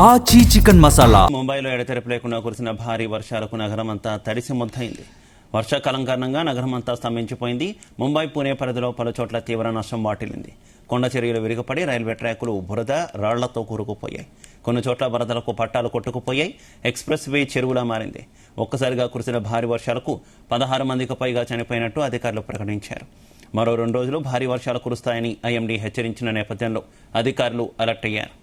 ఆచి చికెన్ మసాలా. ముంబైలో ఎడతెరపి లేకుండా కురిసిన భారీ వర్షాలకు నగరమంతా తడిసి ముద్దయింది. వర్షాకాలం కారణంగా నగరమంతా స్తంభించిపోయింది. ముంబై పూణే పరిధిలో పలు చోట్ల తీవ్ర నష్టం వాటిల్లింది. కొండ చర్యలు విరిగిపడి రైల్వే ట్రాకులు బురద రాళ్లతో కూరుకుపోయాయి. కొన్ని చోట్ల వరదలకు పట్టాలు కొట్టుకుపోయాయి. ఎక్స్ప్రెస్ వే చెరువులా మారింది. ఒక్కసారిగా కురిసిన భారీ వర్షాలకు 16 మందికి పైగా చనిపోయినట్టు అధికారులు ప్రకటించారు. మరో 2 రోజులు భారీ వర్షాలు కురుస్తాయని ఐఎండీ హెచ్చరించిన నేపథ్యంలో అధికారులు అలర్ట్ అయ్యారు.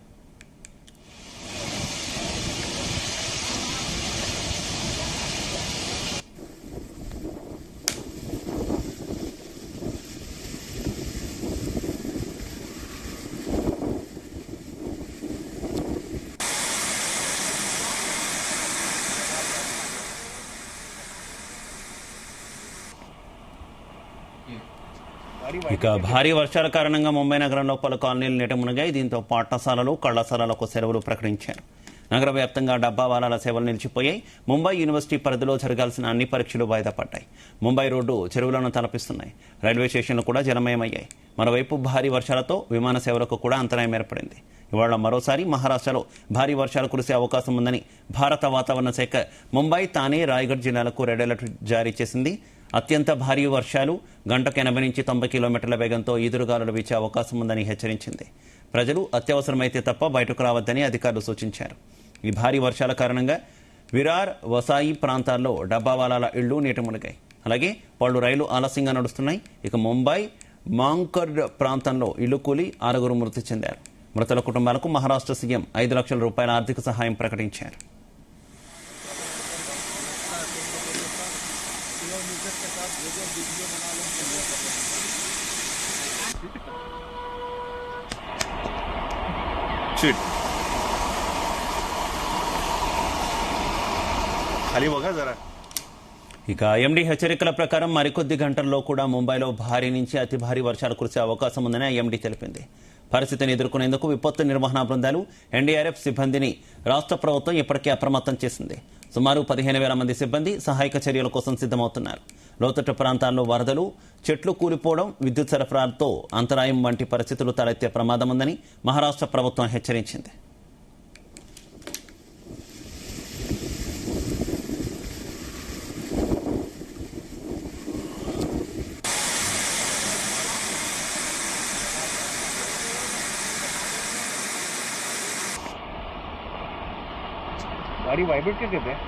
ఇక భారీ వర్షాల కారణంగా ముంబై నగరంలో పలు కాలనీలు నీట మునిగాయి. దీంతో పాఠశాలలు కళాశాలలకు సెలవులు ప్రకటించారు. నగర వ్యాప్తంగా డబ్బావాలాల సేవలు నిలిచిపోయాయి. ముంబై యూనివర్సిటీ పరిధిలో జరగాల్సిన అన్ని పరీక్షలు వాయిదా పడ్డాయి. ముంబై రోడ్డు చెరువులను తలపిస్తున్నాయి. రైల్వే స్టేషన్లు కూడా జలమయమయ్యాయి. మరోవైపు భారీ వర్షాలతో విమాన సేవలకు కూడా అంతరాయం ఏర్పడింది. ఇవాళ మరోసారి మహారాష్ట్రలో భారీ వర్షాలు కురిసే అవకాశం ఉందని భారత వాతావరణ శాఖ ముంబై, తానే, రాయ్గఢ్ జిల్లాలకు రెడ్ అలర్ట్ జారీ చేసింది. అత్యంత భారీ వర్షాలు గంటకు 80 నుంచి 90 కిలోమీటర్ల వేగంతో ఈదురుగాలులు వీచే అవకాశం ఉందని హెచ్చరించింది. ప్రజలు అత్యవసరమైతే తప్ప బయటకు రావద్దని అధికారులు సూచించారు. ఈ భారీ వర్షాల కారణంగా విరార్, వసాయి ప్రాంతాల్లో డబ్బావాలాల ఇళ్లు నీట మునిగాయి. అలాగే పలు రైలు ఆలస్యంగా నడుస్తున్నాయి. ఇక ముంబై మాంకర్డ్ ప్రాంతంలో ఇల్లు కూలి 6 మృతి చెందారు. మృతుల కుటుంబాలకు మహారాష్ట్ర సీఎం 5 లక్షల రూపాయల ఆర్థిక సహాయం ప్రకటించారు. ఇక ఐఎండీ హెచ్చరికల ప్రకారం మరికొద్ది గంటల్లో కూడా ముంబైలో భారీ నుంచి అతి భారీ వర్షాలు కురిసే అవకాశం ఉందని ఐఎండీ తెలిపింది. పరిస్థితిని ఎదుర్కొనేందుకు విపత్తు నిర్వహణ బృందాలు, ఎన్డీఆర్ఎఫ్ సిబ్బందిని రాష్ట్ర ప్రభుత్వం ఇప్పటికే అప్రమత్తం చేసింది. సుమారు 15,000 మంది సిబ్బంది సహాయక చర్యల కోసం సిద్దమవుతున్నారు. లోతట్టు ప్రాంతాల్లో వరదలు, చెట్లు కూలిపోవడం, విద్యుత్ సరఫరాలతో అంతరాయం వంటి పరిస్థితులు తలెత్తే ప్రమాదం ఉందని మహారాష్ట్ర ప్రభుత్వం హెచ్చరించింది. गाड़ी वाइब्रेट क्या कहते हैं?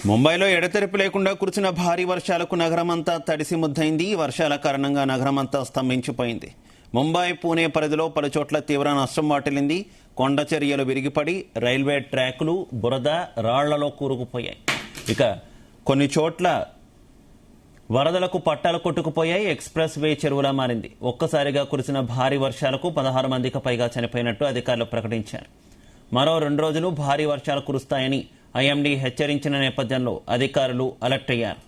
ముంబైలో ఎడతెరిపి లేకుండా కురిసిన భారీ వర్షాలకు నగరమంతా తడిసి ముద్దయింది. వర్షాల కారణంగా నగరమంతా స్తంభించిపోయింది. ముంబై, పూణే పరిధిలో పలు చోట్ల తీవ్ర నష్టం వాటిల్లింది. కొండ చర్యలు విరిగిపడి రైల్వే ట్రాకులు బురద రాళ్లలో కూరుకుపోయాయి. ఇక కొన్ని చోట్ల వరదలకు పట్టాలు కొట్టుకుపోయాయి. ఎక్స్ప్రెస్ వే చెరువులా మారింది. ఒక్కసారిగా కురిసిన భారీ వర్షాలకు 16 మందికి పైగా చనిపోయినట్టు అధికారులు ప్రకటించారు. మరో 2 రోజులు భారీ వర్షాలు కురుస్తాయని ఐఎండీ హెచ్చరించిన నేపథ్యంలో అధికారులు అలర్ట్ అయ్యారు.